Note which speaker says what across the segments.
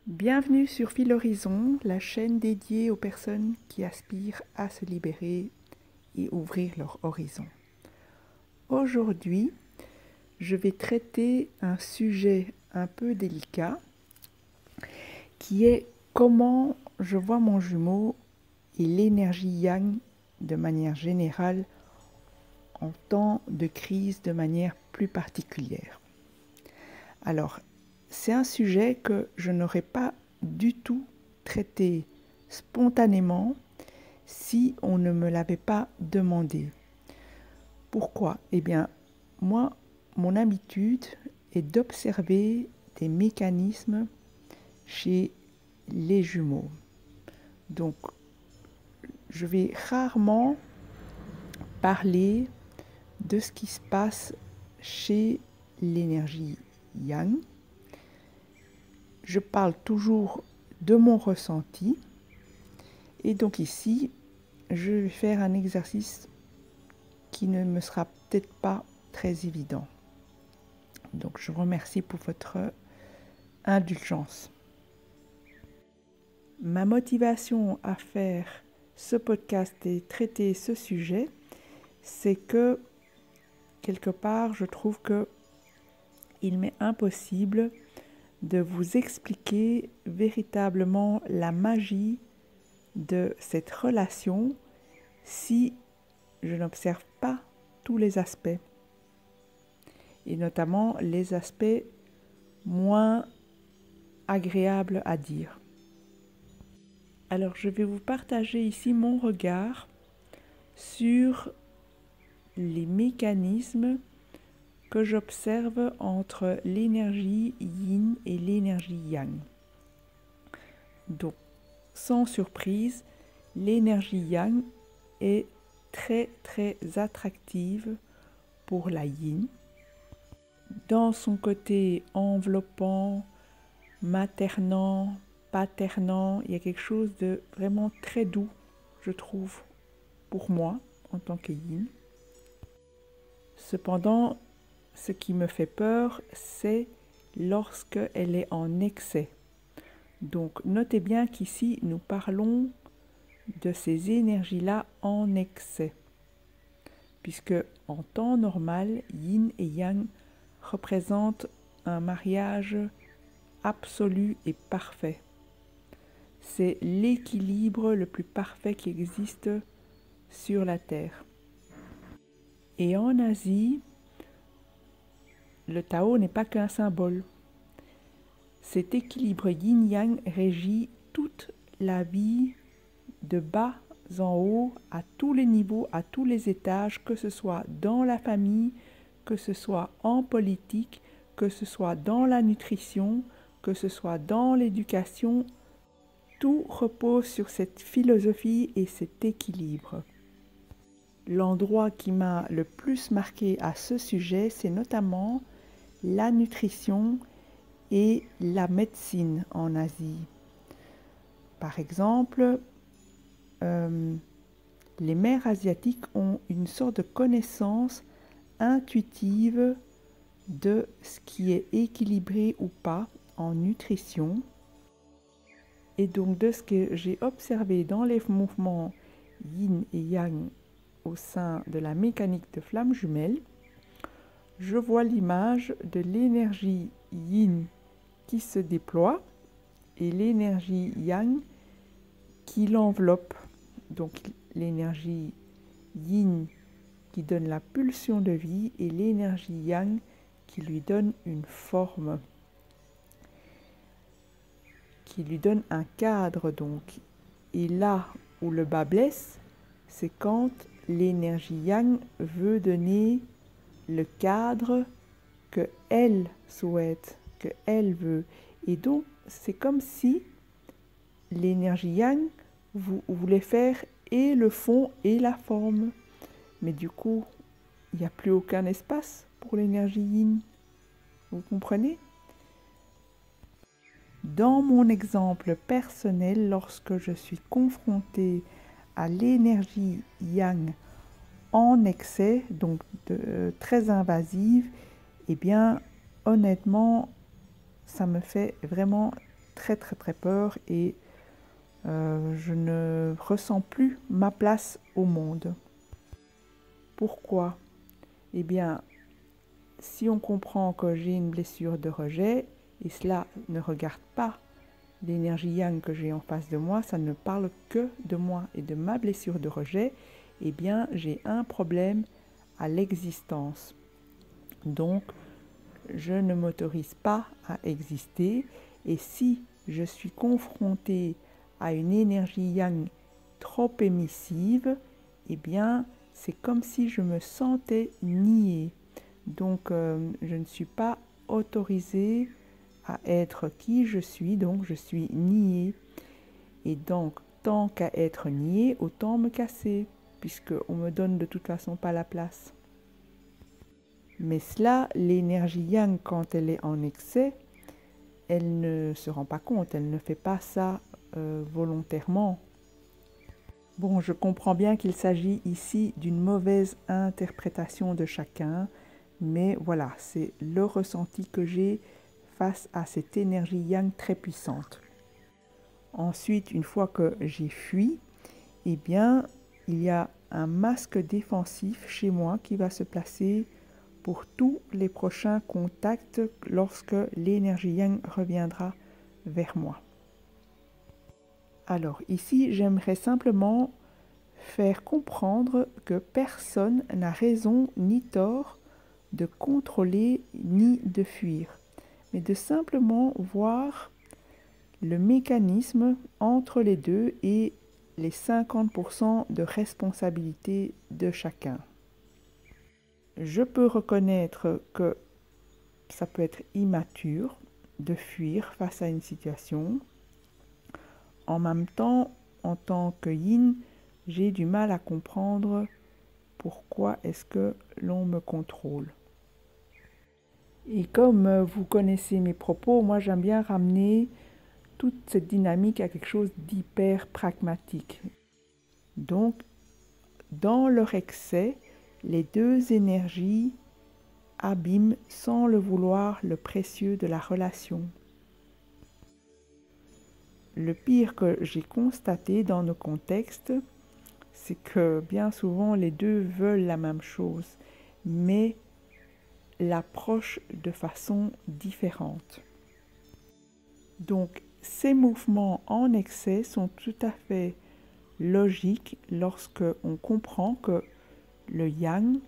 Speaker 1: Bienvenue sur Fil Horizon, la chaîne dédiée aux personnes qui aspirent à se libérer et ouvrir leur horizon. Aujourd'hui, je vais traiter un sujet un peu délicat qui est comment je vois mon jumeau et l'énergie yang de manière générale en temps de crise de manière plus particulière. Alors, c'est un sujet que je n'aurais pas du tout traité spontanément si on ne me l'avait pas demandé. Pourquoi? Eh bien, moi, mon habitude est d'observer des mécanismes chez les jumeaux. Donc, je vais rarement parler de ce qui se passe chez l'énergie yang. Je parle toujours de mon ressenti. Et donc ici, je vais faire un exercice qui ne me sera peut-être pas très évident. Donc je vous remercie pour votre indulgence. Ma motivation à faire ce podcast et traiter ce sujet, c'est que quelque part, je trouve que il m'est impossible de vous expliquer véritablement la magie de cette relation si je n'observe pas tous les aspects, et notamment les aspects moins agréables à dire. Alors je vais vous partager ici mon regard sur les mécanismes que j'observe entre l'énergie yin et l'énergie yang. Donc, sans surprise, l'énergie yang est très attractive pour la yin. Dans son côté enveloppant, maternant, paternant, il y a quelque chose de vraiment très doux, je trouve, pour moi, en tant que yin. Cependant, ce qui me fait peur, c'est lorsqu'elle est en excès. Donc, notez bien qu'ici, nous parlons de ces énergies-là en excès, puisque en temps normal, yin et yang représentent un mariage absolu et parfait. C'est l'équilibre le plus parfait qui existe sur la Terre. Et en Asie, le Tao n'est pas qu'un symbole. Cet équilibre yin-yang régit toute la vie de bas en haut, à tous les niveaux, à tous les étages, que ce soit dans la famille, que ce soit en politique, que ce soit dans la nutrition, que ce soit dans l'éducation. Tout repose sur cette philosophie et cet équilibre. L'endroit qui m'a le plus marqué à ce sujet, c'est notamment la nutrition et la médecine en Asie. Par exemple, les mères asiatiques ont une sorte de connaissance intuitive de ce qui est équilibré ou pas en nutrition. Et donc de ce que j'ai observé dans les mouvements yin et yang au sein de la mécanique de flamme jumelle, je vois l'image de l'énergie yin qui se déploie et l'énergie yang qui l'enveloppe. Donc l'énergie yin qui donne la pulsion de vie et l'énergie yang qui lui donne une forme, qui lui donne un cadre donc. Et là où le bas blesse, c'est quand l'énergie yang veut donner le cadre que elle souhaite, que elle veut. Et donc c'est comme si l'énergie yang voulait faire et le fond et la forme. Mais du coup, il n'y a plus aucun espace pour l'énergie yin. Vous comprenez? Dans mon exemple personnel, lorsque je suis confrontée à l'énergie yang en excès, donc très invasive, eh bien, honnêtement, ça me fait vraiment très très très peur et je ne ressens plus ma place au monde. Pourquoi? Eh bien, si on comprend que j'ai une blessure de rejet, et cela ne regarde pas l'énergie yang que j'ai en face de moi, ça ne parle que de moi et de ma blessure de rejet, eh bien, j'ai un problème à l'existence. Donc, je ne m'autorise pas à exister, et si je suis confrontée à une énergie yang trop émissive, eh bien, c'est comme si je me sentais niée. Donc, je ne suis pas autorisée à être qui je suis, donc je suis niée. Et donc, tant qu'à être niée, autant me casser, puisqu'on me donne de toute façon pas la place. Mais cela, l'énergie yang, quand elle est en excès, elle ne se rend pas compte, elle ne fait pas ça volontairement. Bon, je comprends bien qu'il s'agit ici d'une mauvaise interprétation de chacun, mais voilà, c'est le ressenti que j'ai face à cette énergie yang très puissante. Ensuite, une fois que j'ai fui, eh bien, il y a un masque défensif chez moi qui va se placer pour tous les prochains contacts lorsque l'énergie yang reviendra vers moi. Alors ici, j'aimerais simplement faire comprendre que personne n'a raison ni tort de contrôler ni de fuir, mais de simplement voir le mécanisme entre les deux et les 50% de responsabilité de chacun. Je peux reconnaître que ça peut être immature de fuir face à une situation. En même temps, en tant que yin, j'ai du mal à comprendre pourquoi est-ce que l'on me contrôle. Et comme vous connaissez mes propos, moi j'aime bien ramener toute cette dynamique à quelque chose d'hyper pragmatique. Donc, dans leur excès, les deux énergies abîment sans le vouloir le précieux de la relation. Le pire que j'ai constaté dans nos contextes, c'est que bien souvent les deux veulent la même chose, mais l'approchent de façon différente. Donc, ces mouvements en excès sont tout à fait logiques lorsque on comprend que le yang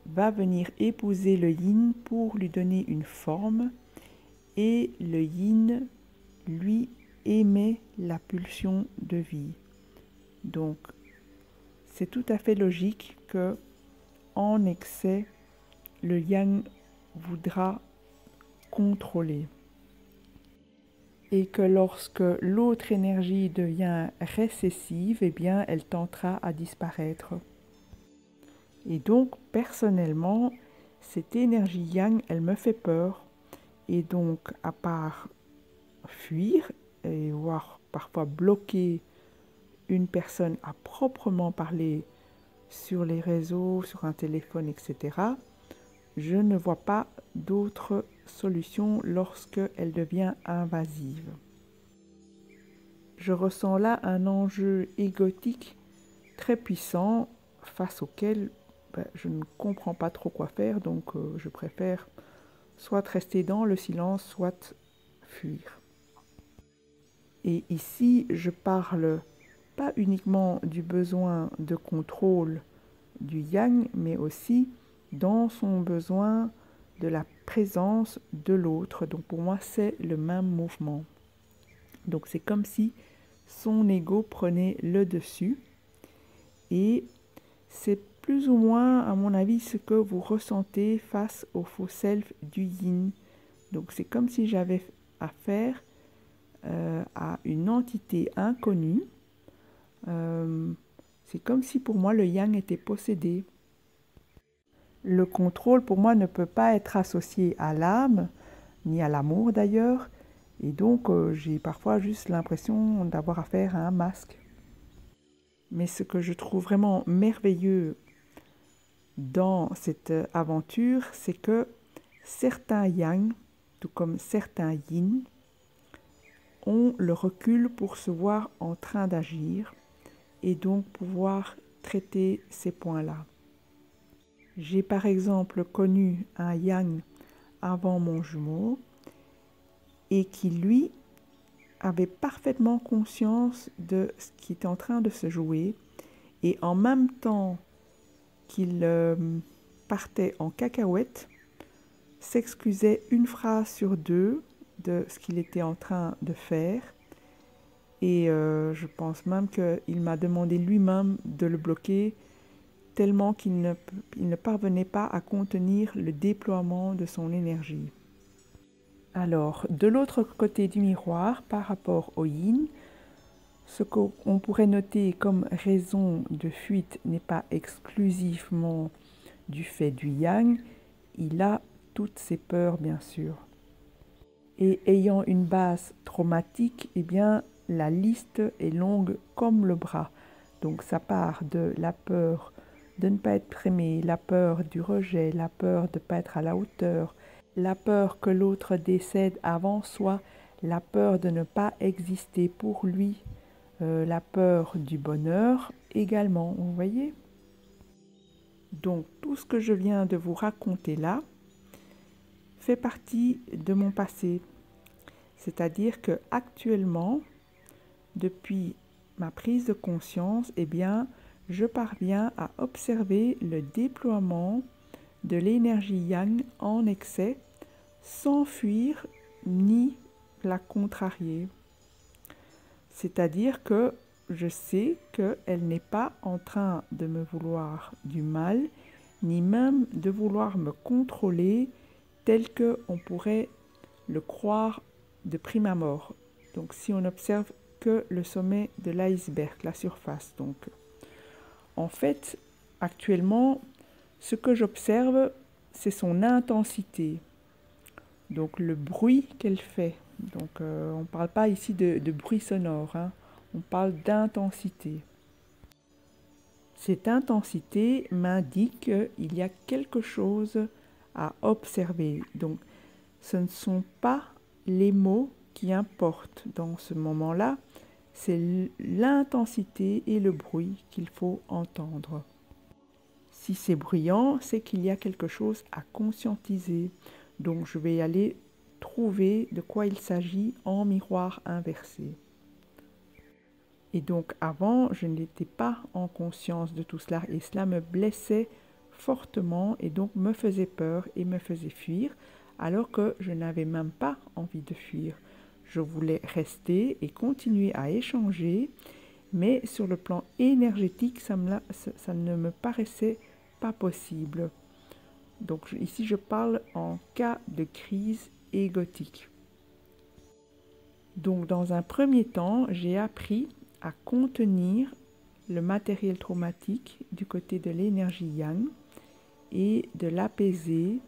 Speaker 1: va venir épouser le yin pour lui donner une forme et le yin, lui, émet la pulsion de vie. Donc, c'est tout à fait logique que, en excès, le yang voudra contrôler. Et que lorsque l'autre énergie devient récessive, eh bien, elle tentera à disparaître. Et donc, personnellement, cette énergie yang, elle me fait peur. Et donc, à part fuir, et voire parfois bloquer une personne à proprement parler sur les réseaux, sur un téléphone, etc., je ne vois pas d'autre solution lorsque elle devient invasive. Je ressens là un enjeu égotique très puissant face auquel je ne comprends pas trop quoi faire, donc je préfère soit rester dans le silence, soit fuir. Et ici, je parle pas uniquement du besoin de contrôle du yang, mais aussi dans son besoin de la présence de l'autre. Donc pour moi, c'est le même mouvement. Donc c'est comme si son ego prenait le dessus. Et c'est plus ou moins, à mon avis, ce que vous ressentez face au faux self du yin. Donc c'est comme si j'avais affaire à une entité inconnue. C'est comme si pour moi le yang était possédé. Le contrôle pour moi ne peut pas être associé à l'âme, ni à l'amour d'ailleurs, et donc j'ai parfois juste l'impression d'avoir affaire à un masque. Mais ce que je trouve vraiment merveilleux dans cette aventure, c'est que certains yang, tout comme certains yin, ont le recul pour se voir en train d'agir et donc pouvoir traiter ces points-là. J'ai par exemple connu un yang avant mon jumeau et qui, lui, avait parfaitement conscience de ce qui était en train de se jouer et en même temps qu'il partait en cacahuète, s'excusait une phrase sur deux de ce qu'il était en train de faire et je pense même qu'il m'a demandé lui-même de le bloquer tellement qu'il ne parvenait pas à contenir le déploiement de son énergie. Alors, de l'autre côté du miroir, par rapport au yin, ce qu'on pourrait noter comme raison de fuite n'est pas exclusivement du fait du yang, il a toutes ses peurs bien sûr. Et ayant une base traumatique, eh bien la liste est longue comme le bras. Donc ça part de la peur de ne pas être aimé, la peur du rejet, la peur de ne pas être à la hauteur, la peur que l'autre décède avant soi, la peur de ne pas exister pour lui, la peur du bonheur également, vous voyez? Donc tout ce que je viens de vous raconter là fait partie de mon passé. C'est-à-dire que actuellement, depuis ma prise de conscience, eh bien, je parviens à observer le déploiement de l'énergie yang en excès sans fuir ni la contrarier. C'est-à-dire que je sais qu'elle n'est pas en train de me vouloir du mal, ni même de vouloir me contrôler tel qu'on pourrait le croire de prime abord. Donc si on observe que le sommet de l'iceberg, la surface. Donc, en fait, actuellement, ce que j'observe, c'est son intensité. Donc le bruit qu'elle fait. Donc on ne parle pas ici de bruit sonore, hein. On parle d'intensité. Cette intensité m'indique qu'il y a quelque chose à observer. Donc ce ne sont pas les mots qui importent dans ce moment-là, c'est l'intensité et le bruit qu'il faut entendre. Si c'est bruyant, c'est qu'il y a quelque chose à conscientiser. Donc je vais aller trouver de quoi il s'agit en miroir inversé. Et donc avant, je n'étais pas en conscience de tout cela et cela me blessait fortement et donc me faisait peur et me faisait fuir alors que je n'avais même pas envie de fuir. Je voulais rester et continuer à échanger, mais sur le plan énergétique, ça ne me paraissait pas possible. Donc ici, je parle en cas de crise égotique. Donc dans un premier temps, j'ai appris à contenir le matériel traumatique du côté de l'énergie yang et de l'apaiser,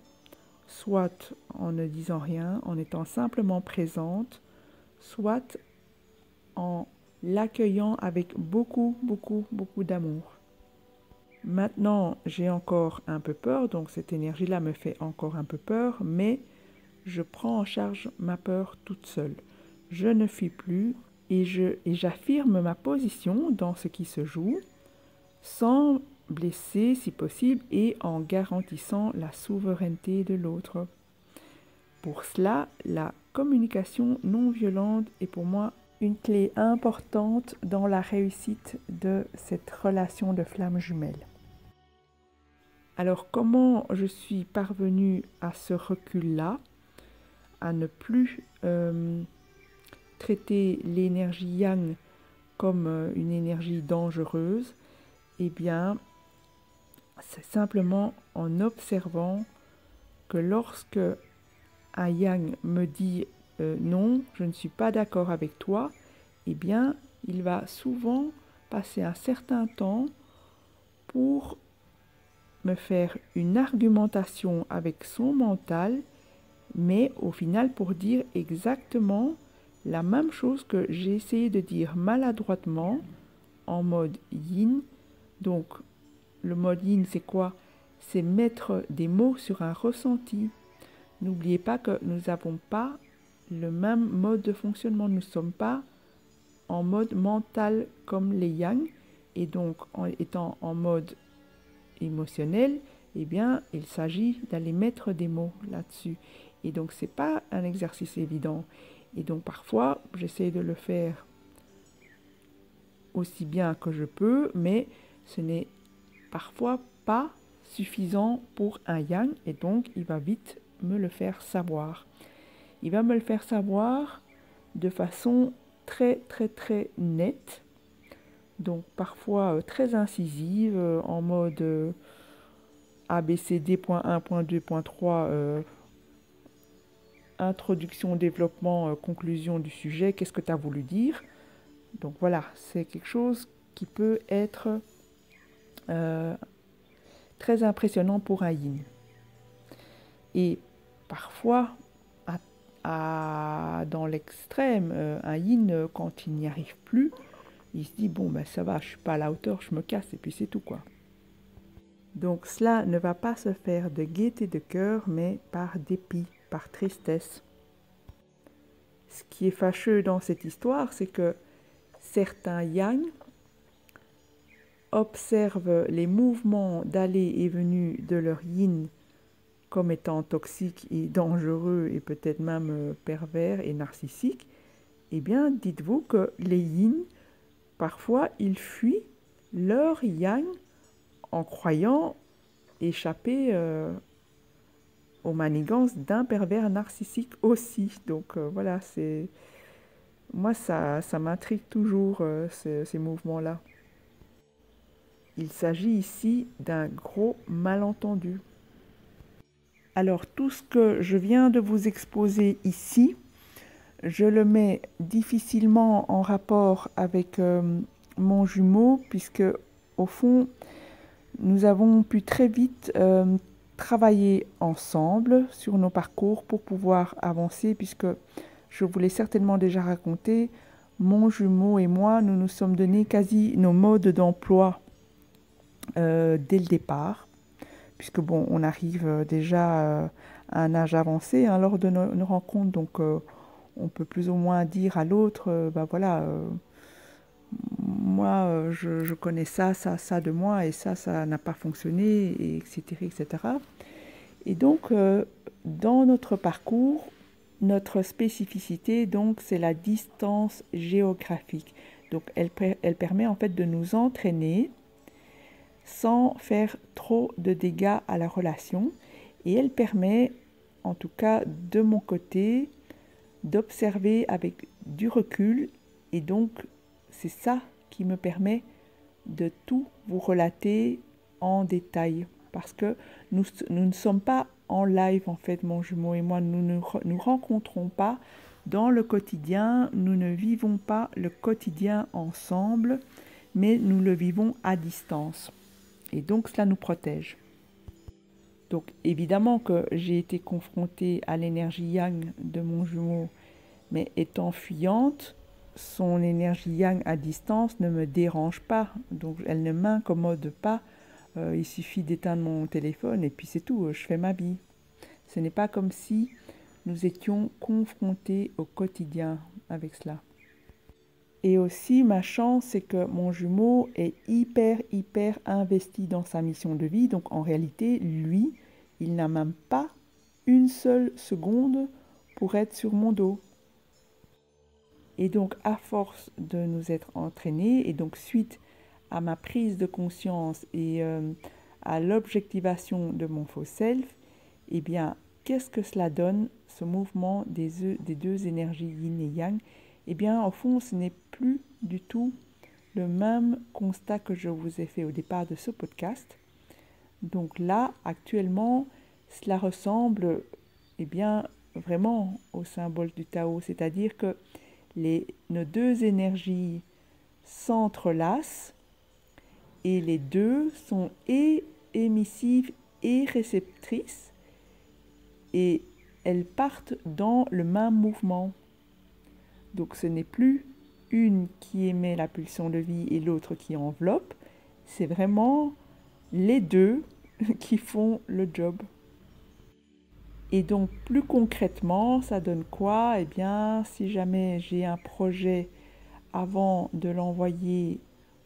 Speaker 1: soit en ne disant rien, en étant simplement présente, soit en l'accueillant avec beaucoup d'amour. Maintenant, j'ai encore un peu peur, donc cette énergie-là me fait encore un peu peur, mais je prends en charge ma peur toute seule. Je ne fuis plus et j'affirme ma position dans ce qui se joue, sans blesser si possible et en garantissant la souveraineté de l'autre. Pour cela, la communication non violente est pour moi une clé importante dans la réussite de cette relation de flamme jumelle. Alors comment je suis parvenue à ce recul-là, à ne plus traiter l'énergie yang comme une énergie dangereuse? Eh bien, c'est simplement en observant que lorsque un yang me dit non, je ne suis pas d'accord avec toi, eh bien, il va souvent passer un certain temps pour me faire une argumentation avec son mental, mais au final pour dire exactement la même chose que j'ai essayé de dire maladroitement en mode yin. Donc, le mode yin, c'est quoi? C'est mettre des mots sur un ressenti. N'oubliez pas que nous n'avons pas le même mode de fonctionnement. Nous ne sommes pas en mode mental comme les yang. Et donc, en étant en mode émotionnel, eh bien, il s'agit d'aller mettre des mots là-dessus. Et donc, ce n'est pas un exercice évident. Et donc, parfois, j'essaie de le faire aussi bien que je peux, mais ce n'est parfois pas suffisant pour un yang. Et donc, il va vite me le faire savoir. Il va me le faire savoir de façon très, très, très nette. Donc, parfois très incisive, en mode ABCD.1.2.3, introduction, développement, conclusion du sujet, qu'est-ce que tu as voulu dire? Donc voilà, c'est quelque chose qui peut être très impressionnant pour un yin. Et parfois, dans l'extrême, un yin, quand il n'y arrive plus, il se dit, bon, ben ça va, je ne suis pas à la hauteur, je me casse, et puis c'est tout, quoi. Donc cela ne va pas se faire de gaieté de cœur, mais par dépit, par tristesse. Ce qui est fâcheux dans cette histoire, c'est que certains yang observent les mouvements d'aller et venue de leur yin comme étant toxiques et dangereux et peut-être même pervers et narcissiques. Eh bien, dites-vous que les yin, parfois, ils fuient leur yang en croyant échapper aux manigances d'un pervers narcissique aussi. Donc voilà, moi ça m'intrigue toujours ces mouvements-là. Il s'agit ici d'un gros malentendu. Alors tout ce que je viens de vous exposer ici, je le mets difficilement en rapport avec mon jumeau, puisque au fond, nous avons pu très vite travailler ensemble sur nos parcours pour pouvoir avancer, puisque je vous l'ai certainement déjà raconté, mon jumeau et moi, nous nous sommes donné quasi nos modes d'emploi dès le départ, puisque bon, on arrive déjà à un âge avancé lors de nos rencontres, donc on peut plus ou moins dire à l'autre, ben voilà, moi je connais ça de moi, et ça n'a pas fonctionné, et etc., etc. Et donc, dans notre parcours, notre spécificité, donc, c'est la distance géographique. Donc, elle permet en fait de nous entraîner sans faire trop de dégâts à la relation. Et elle permet, en tout cas de mon côté, d'observer avec du recul. Et donc, c'est ça qui me permet de tout vous relater en détail. Parce que nous ne sommes pas en live, en fait, mon jumeau et moi. Nous ne nous rencontrons pas dans le quotidien. Nous ne vivons pas le quotidien ensemble, mais nous le vivons à distance. Et donc, cela nous protège. Donc, évidemment que j'ai été confrontée à l'énergie yang de mon jumeau, mais étant fuyante, son énergie yang à distance ne me dérange pas. Donc, elle ne m'incommode pas. Il suffit d'éteindre mon téléphone et puis c'est tout, je fais ma vie. Ce n'est pas comme si nous étions confrontés au quotidien avec cela. Et aussi, ma chance, c'est que mon jumeau est hyper investi dans sa mission de vie. Donc en réalité, lui, il n'a même pas une seule seconde pour être sur mon dos. Et donc, à force de nous être entraînés, et donc suite à ma prise de conscience et à l'objectivation de mon faux self, eh bien, qu'est-ce que cela donne, ce mouvement des deux énergies yin et yang? Eh bien, au fond, ce n'est plus du tout le même constat que je vous ai fait au départ de ce podcast. Donc là, actuellement, cela ressemble, eh bien, vraiment au symbole du Tao, c'est-à-dire que nos deux énergies s'entrelacent et les deux sont et émissives et réceptrices et elles partent dans le même mouvement. Donc ce n'est plus une qui émet la pulsion de vie et l'autre qui enveloppe, c'est vraiment les deux qui font le job. Et donc plus concrètement, ça donne quoi? Eh bien, si jamais j'ai un projet avant de l'envoyer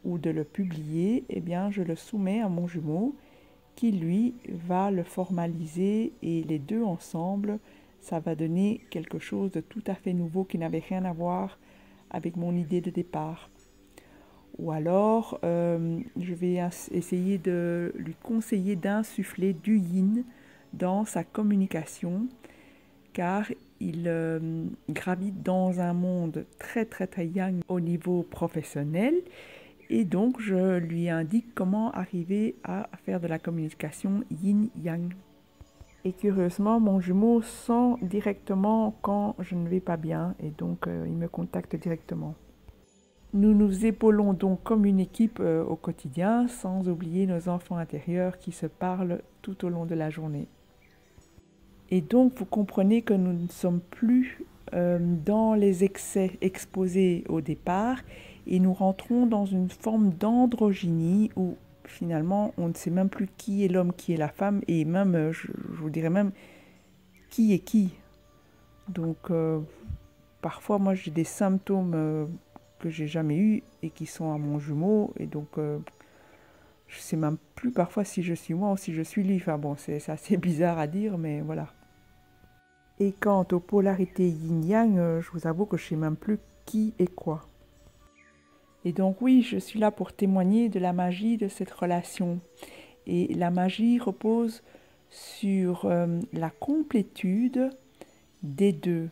Speaker 1: ou de le publier, eh bien, je le soumets à mon jumeau qui, lui, va le formaliser et les deux ensemble, ça va donner quelque chose de tout à fait nouveau qui n'avait rien à voir avec mon idée de départ. Ou alors, je vais essayer de lui conseiller d'insuffler du yin dans sa communication, car il gravite dans un monde très très très yang au niveau professionnel, et donc je lui indique comment arriver à faire de la communication yin-yang. Et curieusement, mon jumeau sent directement quand je ne vais pas bien, et donc il me contacte directement. Nous nous épaulons donc comme une équipe au quotidien, sans oublier nos enfants intérieurs qui se parlent tout au long de la journée. Et donc, vous comprenez que nous ne sommes plus dans les excès exposés au départ et nous rentrons dans une forme d'androgynie où finalement on ne sait même plus qui est l'homme, qui est la femme et même, je vous dirais même, qui est qui. Donc, parfois, moi j'ai des symptômes que j'ai jamais eus et qui sont à mon jumeau et donc je sais même plus parfois si je suis moi ou si je suis lui. Enfin bon, c'est assez bizarre à dire, mais voilà. Et quant aux polarités yin-yang, je vous avoue que je ne sais même plus qui est quoi. Et donc oui, je suis là pour témoigner de la magie de cette relation. Et la magie repose sur la complétude des deux,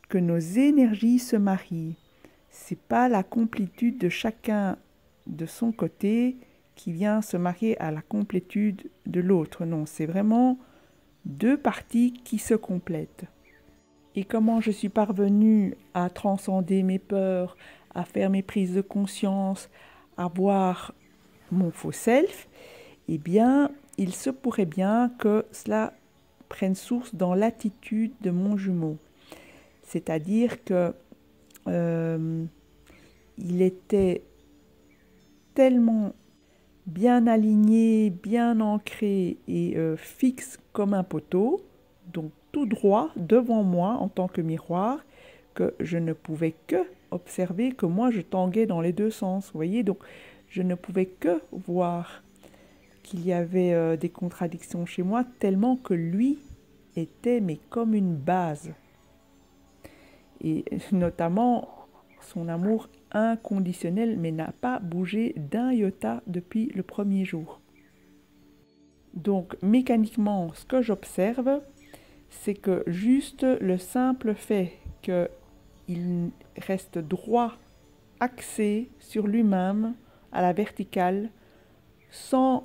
Speaker 1: que nos énergies se marient. C'est pas la complétude de chacun de son côté qui vient se marier à la complétude de l'autre. Non, c'est vraiment deux parties qui se complètent. Et comment je suis parvenue à transcender mes peurs, à faire mes prises de conscience, à voir mon faux self? Eh bien, il se pourrait bien que cela prenne source dans l'attitude de mon jumeau. C'est-à-dire que il était tellement bien aligné, bien ancré et fixe comme un poteau, donc tout droit devant moi en tant que miroir, que je ne pouvais que observer que moi je tanguais dans les deux sens. Vous voyez, donc je ne pouvais que voir qu'il y avait des contradictions chez moi, tellement que lui était mais comme une base. Et notamment son amour inconditionnel, mais n'a pas bougé d'un iota depuis le premier jour. Donc mécaniquement, ce que j'observe, c'est que juste le simple fait qu'il reste droit, axé sur lui-même, à la verticale, sans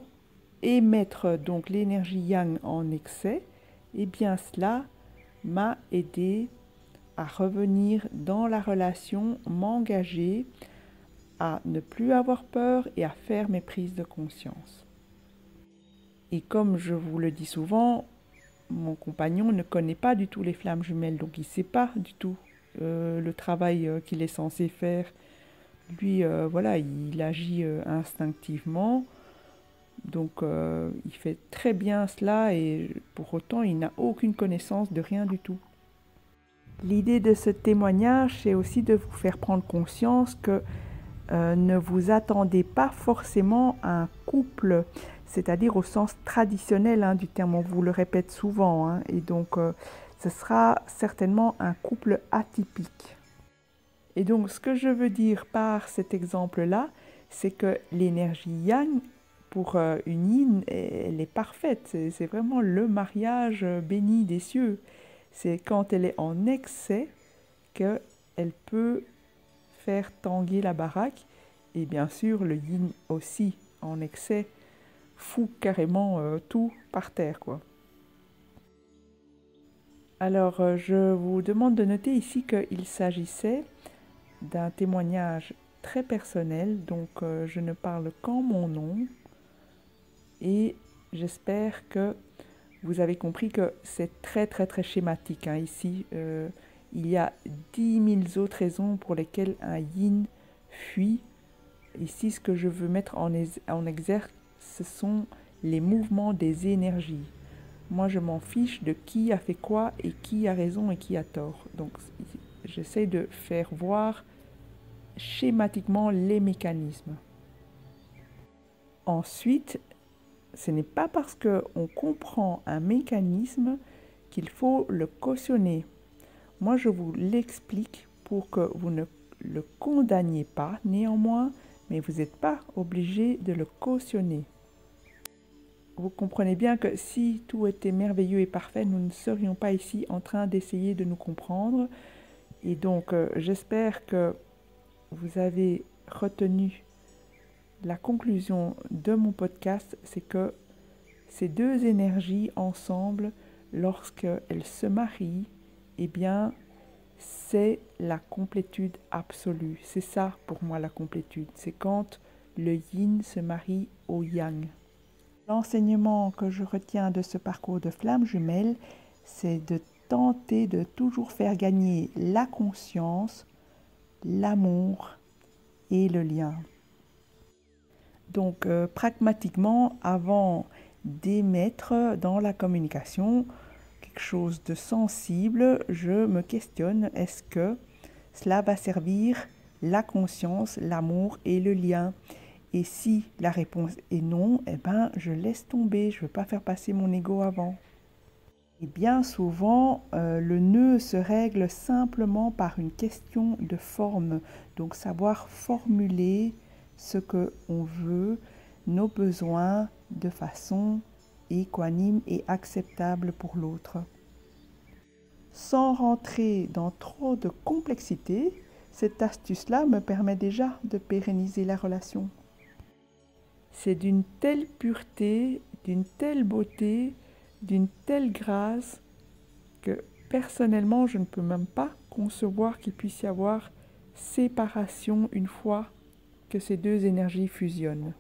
Speaker 1: émettre donc l'énergie yang en excès, eh bien cela m'a aidé à revenir dans la relation, m'engager, à ne plus avoir peur et à faire mes prises de conscience. Et comme je vous le dis souvent, mon compagnon ne connaît pas du tout les flammes jumelles, donc il ne sait pas du tout le travail qu'il est censé faire. Lui, voilà, il agit instinctivement, donc il fait très bien cela et pour autant il n'a aucune connaissance de rien du tout. L'idée de ce témoignage, c'est aussi de vous faire prendre conscience que ne vous attendez pas forcément à un couple, c'est-à-dire au sens traditionnel du terme, on vous le répète souvent, et donc ce sera certainement un couple atypique. Et donc ce que je veux dire par cet exemple-là, c'est que l'énergie yang, pour une yin, elle est parfaite, c'est vraiment le mariage béni des cieux. C'est quand elle est en excès qu'elle peut faire tanguer la baraque. Et bien sûr, le yin aussi, en excès, fout carrément tout par terre, quoi. Alors, je vous demande de noter ici qu'il s'agissait d'un témoignage très personnel, donc je ne parle qu'en mon nom. Et j'espère que vous avez compris que c'est très très très schématique ici. Il y a 10 000 autres raisons pour lesquelles un yin fuit. Ici, ce que je veux mettre en exergue, ce sont les mouvements des énergies. Moi, je m'en fiche de qui a fait quoi et qui a raison et qui a tort. Donc, j'essaie de faire voir schématiquement les mécanismes. Ensuite, ce n'est pas parce qu'on comprend un mécanisme qu'il faut le cautionner. Moi, je vous l'explique pour que vous ne le condamniez pas néanmoins, mais vous n'êtes pas obligé de le cautionner. Vous comprenez bien que si tout était merveilleux et parfait, nous ne serions pas ici en train d'essayer de nous comprendre. Et donc, j'espère que vous avez retenu la conclusion de mon podcast, c'est que ces deux énergies ensemble, lorsqu'elles se marient, eh bien, c'est la complétude absolue. C'est ça pour moi la complétude. C'est quand le yin se marie au yang. L'enseignement que je retiens de ce parcours de flammes jumelles, c'est de tenter de toujours faire gagner la conscience, l'amour et le lien. Donc, pragmatiquement, avant d'émettre dans la communication quelque chose de sensible, je me questionne, est-ce que cela va servir la conscience, l'amour et le lien? Et si la réponse est non, eh ben, je laisse tomber, je ne veux pas faire passer mon ego avant. Et bien souvent, le nœud se règle simplement par une question de forme. Donc, savoir formuler ce qu'on veut, nos besoins de façon équanime et acceptable pour l'autre. Sans rentrer dans trop de complexité, cette astuce-là me permet déjà de pérenniser la relation. C'est d'une telle pureté, d'une telle beauté, d'une telle grâce que personnellement, je ne peux même pas concevoir qu'il puisse y avoir séparation une fois que ces deux énergies fusionnent.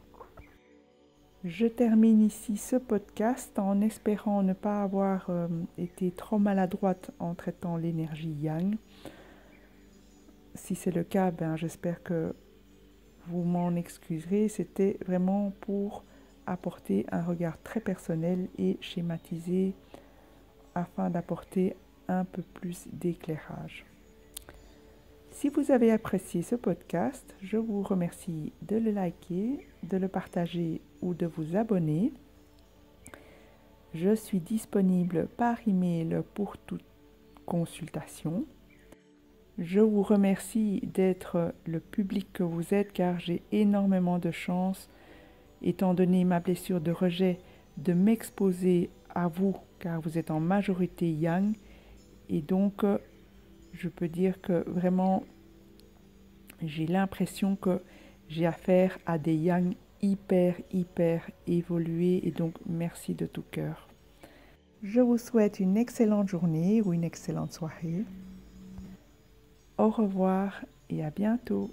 Speaker 1: Je termine ici ce podcast en espérant ne pas avoir été trop maladroite en traitant l'énergie yang. Si c'est le cas, j'espère que vous m'en excuserez. C'était vraiment pour apporter un regard très personnel et schématisé afin d'apporter un peu plus d'éclairage. Si vous avez apprécié ce podcast, je vous remercie de le liker, de le partager ou de vous abonner. Je suis disponible par email pour toute consultation. Je vous remercie d'être le public que vous êtes car j'ai énormément de chance, étant donné ma blessure de rejet, de m'exposer à vous car vous êtes en majorité yang. Et donc, je peux dire que vraiment, j'ai l'impression que j'ai affaire à des yang hyper évolués et donc merci de tout cœur. Je vous souhaite une excellente journée ou une excellente soirée. Au revoir et à bientôt.